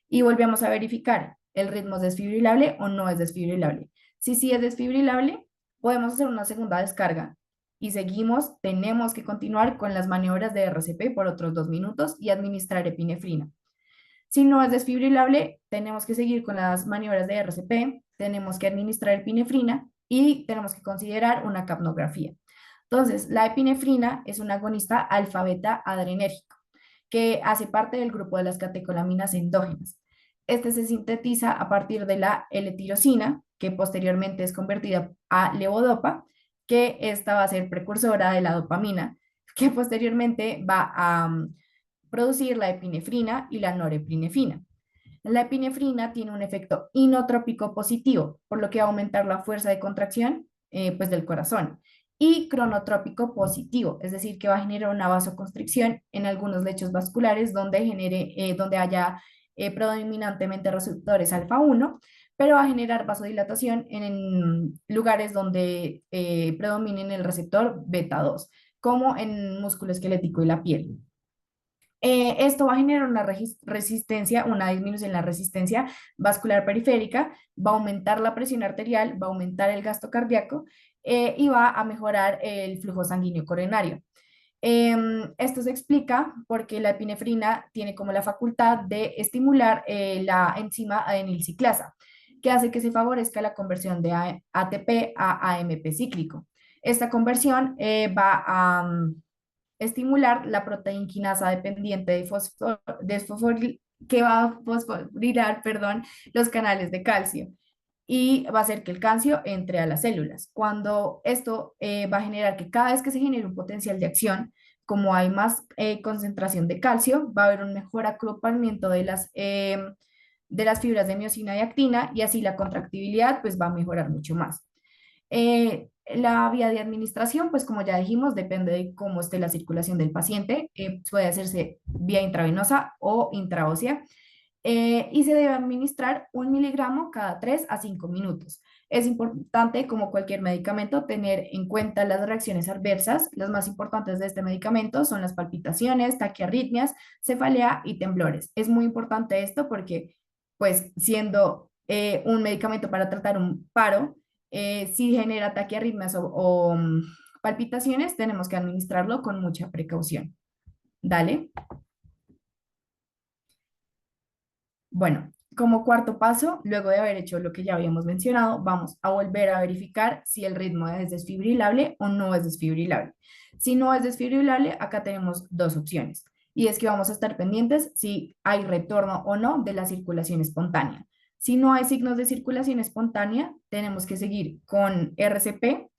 Y volvemos a verificar el ritmo es desfibrilable o no es desfibrilable. Si sí es desfibrilable, podemos hacer una segunda descarga y seguimos, tenemos que continuar con las maniobras de RCP por otros 2 minutos y administrar epinefrina. Si no es desfibrilable, tenemos que seguir con las maniobras de RCP, tenemos que administrar epinefrina y tenemos que considerar una capnografía. Entonces, la epinefrina es un agonista alfa-beta adrenérgico que hace parte del grupo de las catecolaminas endógenas. Este se sintetiza a partir de la L-tirosina, que posteriormente es convertida a levodopa, que esta va a ser precursora de la dopamina, que posteriormente va a producir la epinefrina y la norepinefrina. La epinefrina tiene un efecto inotrópico positivo, por lo que va a aumentar la fuerza de contracción pues del corazón, y cronotrópico positivo, es decir, que va a generar una vasoconstricción en algunos lechos vasculares donde haya predominantemente receptores alfa 1, pero va a generar vasodilatación en lugares donde predominen el receptor beta 2, como en músculo esquelético y la piel. Esto va a generar una resistencia, una disminución en la resistencia vascular periférica, va a aumentar la presión arterial, va a aumentar el gasto cardíaco y va a mejorar el flujo sanguíneo coronario. Esto se explica porque la epinefrina tiene como la facultad de estimular la enzima adenilciclasa, que hace que se favorezca la conversión de ATP a AMP cíclico. Esta conversión va a estimular la proteínquinasa dependiente que va a fosforilar, perdón, los canales de calcio y va a hacer que el calcio entre a las células. Cuando esto va a generar que cada vez que se genere un potencial de acción, como hay más concentración de calcio, va a haber un mejor agrupamiento de las fibras de miosina y actina y así la contractibilidad pues va a mejorar mucho más. La vía de administración, pues como ya dijimos, depende de cómo esté la circulación del paciente. Puede hacerse vía intravenosa o intraósea y se debe administrar 1 miligramo cada 3 a 5 minutos. Es importante, como cualquier medicamento, tener en cuenta las reacciones adversas. Las más importantes de este medicamento son las palpitaciones, taquiarritmias, cefalea y temblores. Es muy importante esto porque, pues, siendo un medicamento para tratar un paro, si genera taquiarritmias o palpitaciones, tenemos que administrarlo con mucha precaución. Dale. Bueno, como cuarto paso, luego de haber hecho lo que ya habíamos mencionado, vamos a volver a verificar si el ritmo es desfibrilable o no es desfibrilable. Si no es desfibrilable, acá tenemos dos opciones. Y es que vamos a estar pendientes si hay retorno o no de la circulación espontánea. Si no hay signos de circulación espontánea, tenemos que seguir con RCP,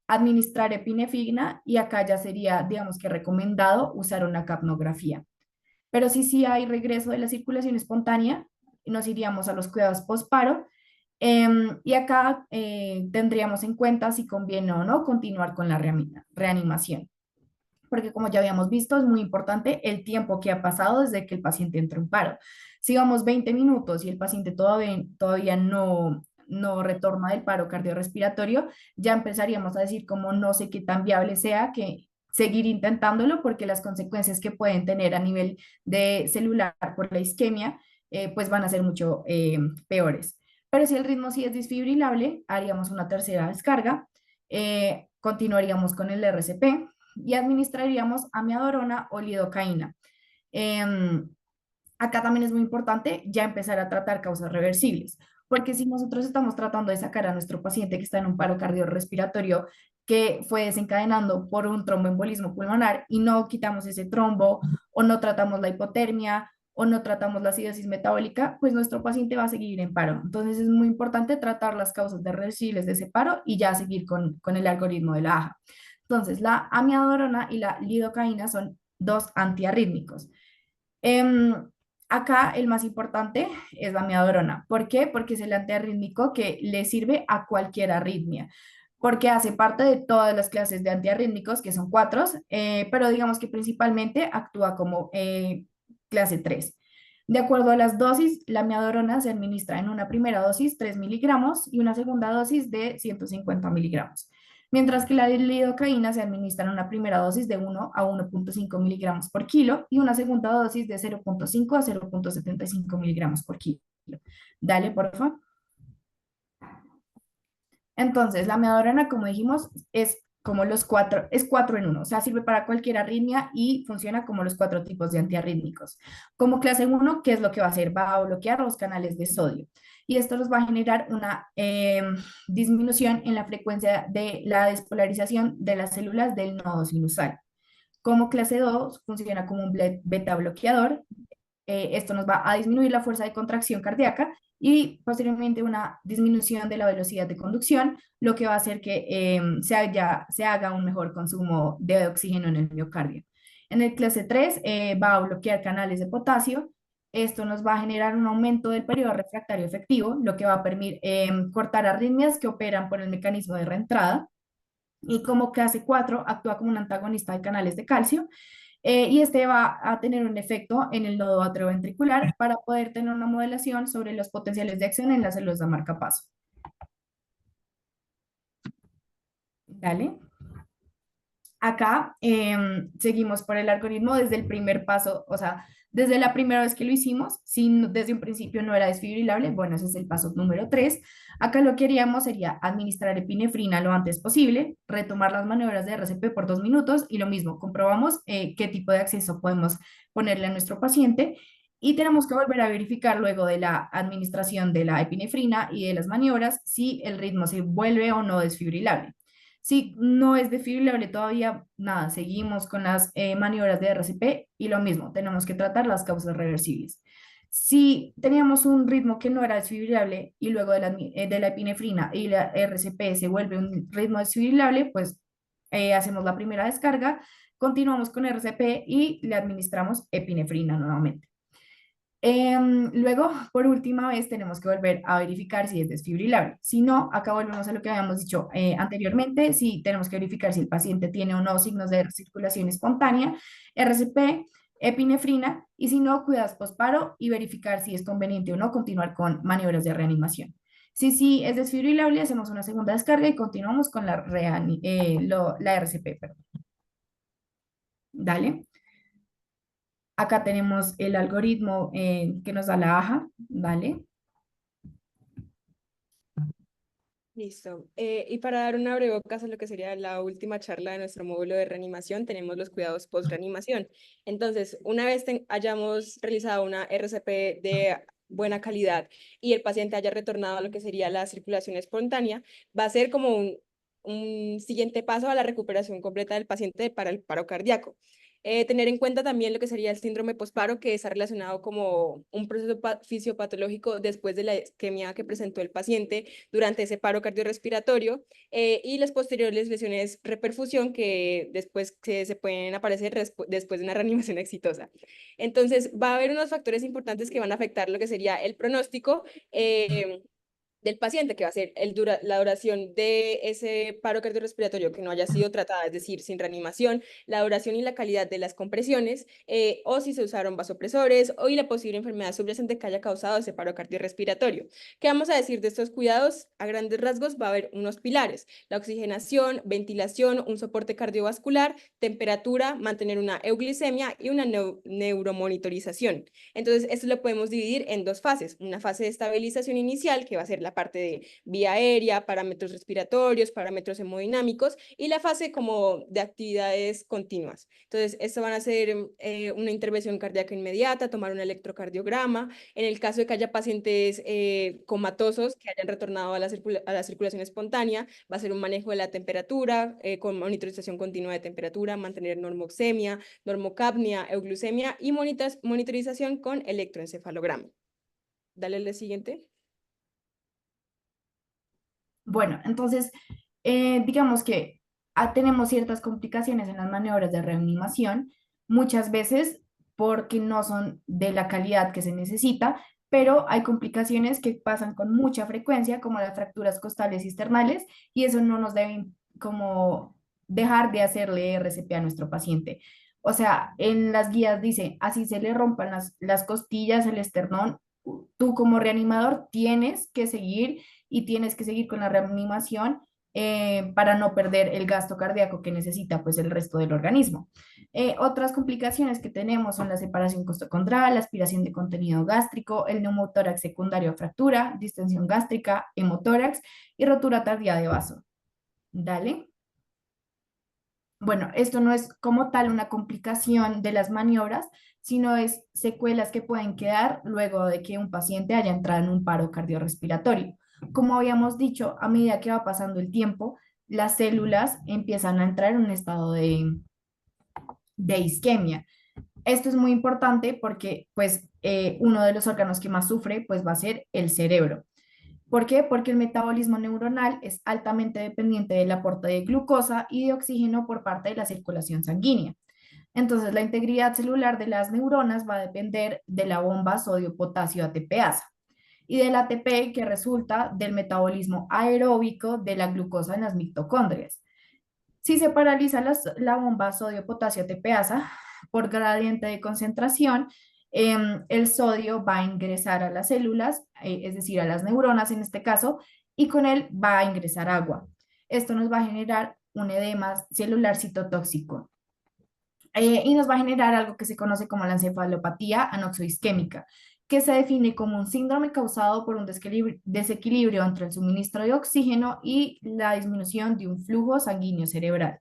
administrar epinefrina y acá ya sería, digamos que recomendado usar una capnografía. Pero si sí hay regreso de la circulación espontánea, nos iríamos a los cuidados postparo y acá tendríamos en cuenta si conviene o no continuar con la reanimación. porque como ya habíamos visto, es muy importante el tiempo que ha pasado desde que el paciente entró en paro. Si vamos 20 minutos y el paciente todavía no retorna del paro cardiorrespiratorio, ya empezaríamos a decir como no sé qué tan viable sea que seguir intentándolo porque las consecuencias que pueden tener a nivel de celular por la isquemia, pues van a ser mucho peores. Pero si el ritmo sí es desfibrilable, haríamos una tercera descarga, continuaríamos con el RCP y administraríamos amiodorona o lidocaína. Em, Acá también es muy importante ya empezar a tratar causas reversibles, porque si nosotros estamos tratando de sacar a nuestro paciente que está en un paro cardiorrespiratorio que fue desencadenando por un tromboembolismo pulmonar y no quitamos ese trombo o no tratamos la hipotermia o no tratamos la acidosis metabólica, pues nuestro paciente va a seguir en paro. Entonces es muy importante tratar las causas de reversibles de ese paro y ya seguir con el algoritmo de la AJA. Entonces, la amiodorona y la lidocaína son dos antiarrítmicos. Em, Acá el más importante es la midaurona. ¿Por qué? Porque es el antiarrítmico que le sirve a cualquier arritmia, porque hace parte de todas las clases de antiarrítmicos, que son cuatro, pero digamos que principalmente actúa como clase 3. De acuerdo a las dosis, la midaurona se administra en una primera dosis 3 miligramos y una segunda dosis de 150 miligramos, mientras que la lidocaína se administra en una primera dosis de 1 a 1,5 miligramos por kilo y una segunda dosis de 0,5 a 0,75 miligramos por kilo. Dale, por favor. Entonces, la meadorana, como dijimos, es como los cuatro, es 4 en 1, o sea, sirve para cualquier arritmia y funciona como los 4 tipos de antiarrítmicos. Como clase 1, ¿qué es lo que va a hacer? Va a bloquear los canales de sodio y esto nos va a generar una disminución en la frecuencia de la despolarización de las células del nodo sinusal. Como clase 2, funciona como un beta bloqueador. Esto nos va a disminuir la fuerza de contracción cardíaca y posteriormente una disminución de la velocidad de conducción, lo que va a hacer que se haga un mejor consumo de oxígeno en el miocardio. En el clase 3 va a bloquear canales de potasio. Esto nos va a generar un aumento del periodo refractario efectivo, lo que va a permitir cortar arritmias que operan por el mecanismo de reentrada. Y como clase 4 actúa como un antagonista de canales de calcio, y este va a tener un efecto en el nodo atrioventricular para poder tener una modelación sobre los potenciales de acción en las células de marcapaso. Dale. Acá seguimos por el algoritmo desde el primer paso, o sea, desde la primera vez que lo hicimos, si desde un principio no era desfibrilable, bueno, ese es el paso número 3. Acá lo que haríamos sería administrar epinefrina lo antes posible, retomar las maniobras de RCP por 2 minutos y lo mismo, comprobamos qué tipo de acceso podemos ponerle a nuestro paciente y tenemos que volver a verificar luego de la administración de la epinefrina y de las maniobras si el ritmo se vuelve o no desfibrilable. Si no es desfibrilable todavía, nada, seguimos con las maniobras de RCP y lo mismo, tenemos que tratar las causas reversibles. Si teníamos un ritmo que no era desfibrilable y luego de la epinefrina y la RCP se vuelve un ritmo desfibrilable, pues hacemos la primera descarga, continuamos con RCP y le administramos epinefrina nuevamente. Luego, por última vez, tenemos que volver a verificar si es desfibrilable. Si no, acá volvemos a lo que habíamos dicho anteriormente, si tenemos que verificar si el paciente tiene o no signos de circulación espontánea, RCP, epinefrina, y si no, cuidados postparo y verificar si es conveniente o no continuar con maniobras de reanimación. Si sí es desfibrilable, hacemos una segunda descarga y continuamos con la RCP, perdón. Dale. Acá tenemos el algoritmo que nos da la AJA, ¿vale? Listo. Y para dar una abrebocas a lo que sería la última charla de nuestro módulo de reanimación, tenemos los cuidados post-reanimación. Entonces, una vez hayamos realizado una RCP de buena calidad y el paciente haya retornado a lo que sería la circulación espontánea, va a ser como un siguiente paso a la recuperación completa del paciente para el paro cardíaco. Tener en cuenta también lo que sería el síndrome postparo, que está relacionado como un proceso fisiopatológico después de la isquemia que presentó el paciente durante ese paro cardiorrespiratorio, y las posteriores lesiones reperfusión que después se pueden aparecer después de una reanimación exitosa. Entonces, va a haber unos factores importantes que van a afectar lo que sería el pronóstico. del paciente, que va a ser la duración de ese paro cardiorrespiratorio que no haya sido tratada, es decir, sin reanimación, la duración y la calidad de las compresiones, o si se usaron vasopresores, o y la posible enfermedad subyacente que haya causado ese paro cardiorrespiratorio. ¿Qué vamos a decir de estos cuidados? A grandes rasgos va a haber unos pilares: la oxigenación, ventilación, un soporte cardiovascular, temperatura, mantener una euglicemia y una neuromonitorización. Entonces, esto lo podemos dividir en dos fases: una fase de estabilización inicial, que va a ser la parte de vía aérea, parámetros respiratorios, parámetros hemodinámicos, y la fase como de actividades continuas. Entonces, esto van a ser una intervención cardíaca inmediata, tomar un electrocardiograma. En el caso de que haya pacientes comatosos que hayan retornado a la circulación espontánea, va a ser un manejo de la temperatura, con monitorización continua de temperatura, mantener normoxemia, normocapnia, euglucemia y monitorización con electroencefalograma. Dale al siguiente. Bueno, entonces, digamos que tenemos ciertas complicaciones en las maniobras de reanimación, muchas veces porque no son de la calidad que se necesita, pero hay complicaciones que pasan con mucha frecuencia, como las fracturas costales y esternales, y eso no nos debe como dejar de hacerle RCP a nuestro paciente. O sea, en las guías dice, así se le rompan las costillas, el esternón, tú como reanimador tienes que seguir y tienes que seguir con la reanimación para no perder el gasto cardíaco que necesita pues el resto del organismo. Otras complicaciones que tenemos son la separación costocondral, la aspiración de contenido gástrico, el neumotórax secundario a fractura, distensión gástrica, hemotórax y rotura tardía de vaso. Dale. Bueno, esto no es como tal una complicación de las maniobras, sino es secuelas que pueden quedar luego de que un paciente haya entrado en un paro cardiorrespiratorio. Como habíamos dicho, a medida que va pasando el tiempo, las células empiezan a entrar en un estado de isquemia. Esto es muy importante porque pues uno de los órganos que más sufre pues va a ser el cerebro. ¿Por qué? Porque el metabolismo neuronal es altamente dependiente del aporte de glucosa y de oxígeno por parte de la circulación sanguínea. Entonces, la integridad celular de las neuronas va a depender de la bomba sodio-potasio ATPasa y del ATP que resulta del metabolismo aeróbico de la glucosa en las mitocondrias. Si se paraliza la bomba sodio-potasio ATPasa por gradiente de concentración, el sodio va a ingresar a las células, es decir, a las neuronas en este caso, y con él va a ingresar agua. Esto nos va a generar un edema celular citotóxico y nos va a generar algo que se conoce como la encefalopatía anoxoisquémica, que se define como un síndrome causado por un desequilibrio entre el suministro de oxígeno y la disminución de un flujo sanguíneo cerebral.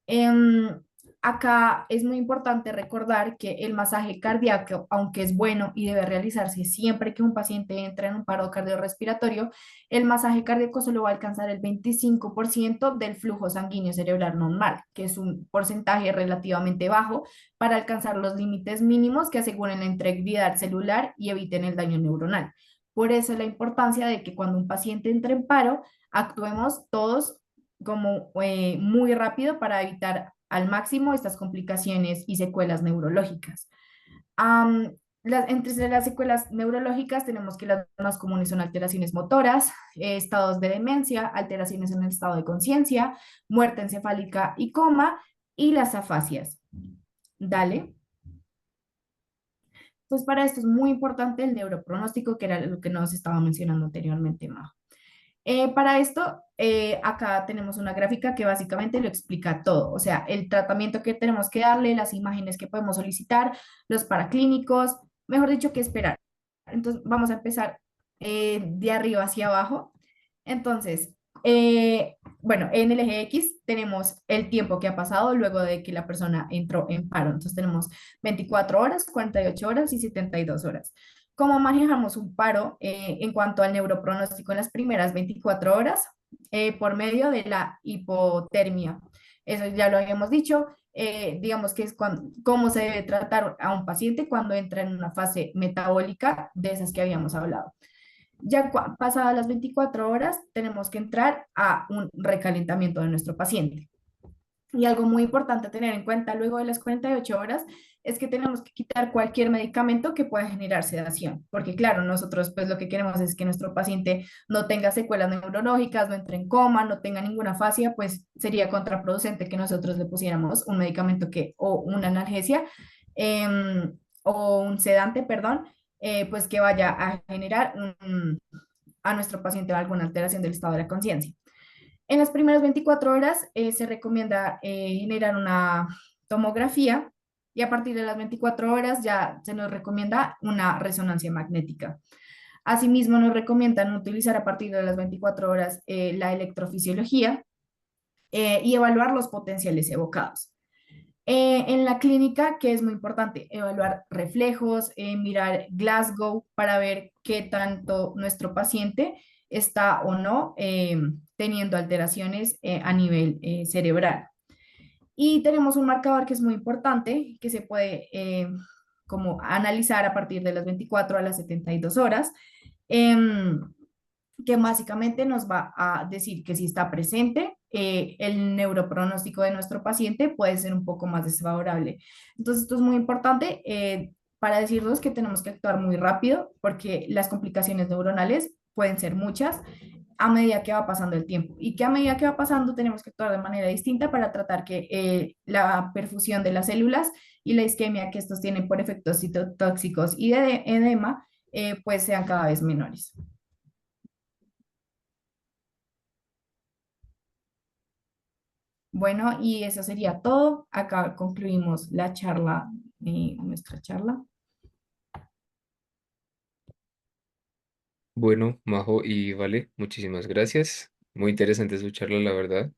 Em, Acá es muy importante recordar que el masaje cardíaco, aunque es bueno y debe realizarse siempre que un paciente entre en un paro cardiorrespiratorio, el masaje cardíaco solo va a alcanzar el 25% del flujo sanguíneo cerebral normal, que es un porcentaje relativamente bajo para alcanzar los límites mínimos que aseguren la integridad celular y eviten el daño neuronal. Por eso la importancia de que cuando un paciente entre en paro, actuemos todos como muy rápido para evitar al máximo estas complicaciones y secuelas neurológicas. Entre las secuelas neurológicas tenemos que las más comunes son alteraciones motoras, estados de demencia, alteraciones en el estado de conciencia, muerte encefálica y coma, y las afasias. Dale. Entonces, para esto es muy importante el neuropronóstico, que era lo que nos estaba mencionando anteriormente, Majo. Para esto, acá tenemos una gráfica que básicamente lo explica todo, o sea, el tratamiento que tenemos que darle, las imágenes que podemos solicitar, los paraclínicos, mejor dicho, qué esperar. Entonces, vamos a empezar de arriba hacia abajo. Entonces, bueno, en el eje X tenemos el tiempo que ha pasado luego de que la persona entró en paro. Entonces, tenemos 24 horas, 48 horas y 72 horas. ¿Cómo manejamos un paro en cuanto al neuropronóstico en las primeras 24 horas? Por medio de la hipotermia. Eso ya lo habíamos dicho. Digamos que es cómo se debe tratar a un paciente cuando entra en una fase metabólica de esas que habíamos hablado. Ya pasadas las 24 horas, tenemos que entrar a un recalentamiento de nuestro paciente. Y algo muy importante a tener en cuenta luego de las 48 horas es que tenemos que quitar cualquier medicamento que pueda generar sedación, porque claro, nosotros pues lo que queremos es que nuestro paciente no tenga secuelas neurológicas, no entre en coma, no tenga ninguna afasia, pues sería contraproducente que nosotros le pusiéramos un medicamento que, o una analgesia, o un sedante, perdón, pues que vaya a generar a nuestro paciente alguna alteración del estado de la conciencia. En las primeras 24 horas se recomienda generar una tomografía y a partir de las 24 horas ya se nos recomienda una resonancia magnética. Asimismo, nos recomiendan utilizar a partir de las 24 horas la electrofisiología y evaluar los potenciales evocados. En la clínica, que es muy importante, evaluar reflejos, mirar Glasgow para ver qué tanto nuestro paciente está o no teniendo alteraciones a nivel cerebral. Y tenemos un marcador que es muy importante, que se puede como analizar a partir de las 24 a las 72 horas, em, que básicamente nos va a decir que si está presente, el neuropronóstico de nuestro paciente puede ser un poco más desfavorable. Entonces, esto es muy importante para decirnos que tenemos que actuar muy rápido porque las complicaciones neuronales pueden ser muchas a medida que va pasando el tiempo y que a medida que va pasando tenemos que actuar de manera distinta para tratar que la perfusión de las células y la isquemia que estos tienen por efectos citotóxicos y de edema pues sean cada vez menores. Bueno, y eso sería todo. Acá concluimos la charla, nuestra charla. Bueno, Majo y Vale, muchísimas gracias. Muy interesante su charla, la verdad.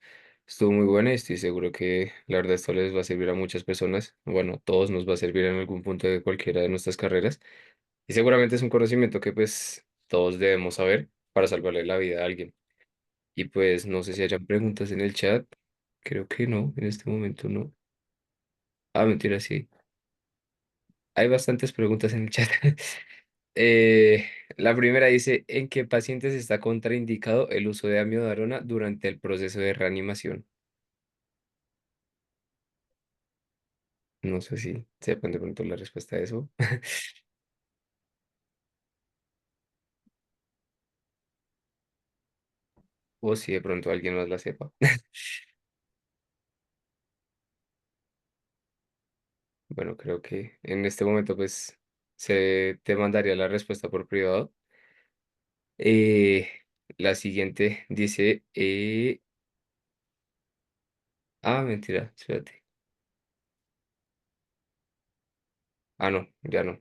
Estuvo muy buena y estoy seguro que la verdad esto les va a servir a muchas personas. Bueno, a todos nos va a servir en algún punto de cualquiera de nuestras carreras. Y seguramente es un conocimiento que pues todos debemos saber para salvarle la vida a alguien. Y pues no sé si hayan preguntas en el chat. Creo que no, en este momento no. Ah, mentira, sí. Hay bastantes preguntas en el chat. La primera dice, ¿en qué pacientes está contraindicado el uso de amiodarona durante el proceso de reanimación? No sé si sepan de pronto la respuesta a eso. O si de pronto alguien más la sepa. Bueno, creo que en este momento pues se te mandaría la respuesta por privado. Eh, la siguiente dice, mentira, espérate. Ah, no, ya no.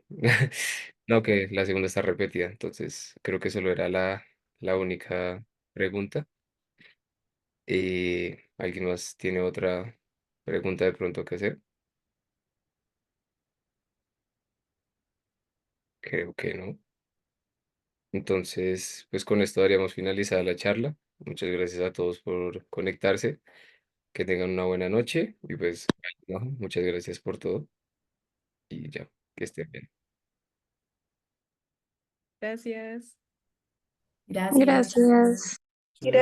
No, que la segunda está repetida, entonces creo que solo era la única pregunta. ¿Alguien más tiene otra pregunta de pronto que hacer? Creo que no. Entonces, pues con esto daríamos finalizada la charla. Muchas gracias a todos por conectarse. Que tengan una buena noche y pues, no, muchas gracias por todo y ya, que estén bien. Gracias. Gracias. Gracias.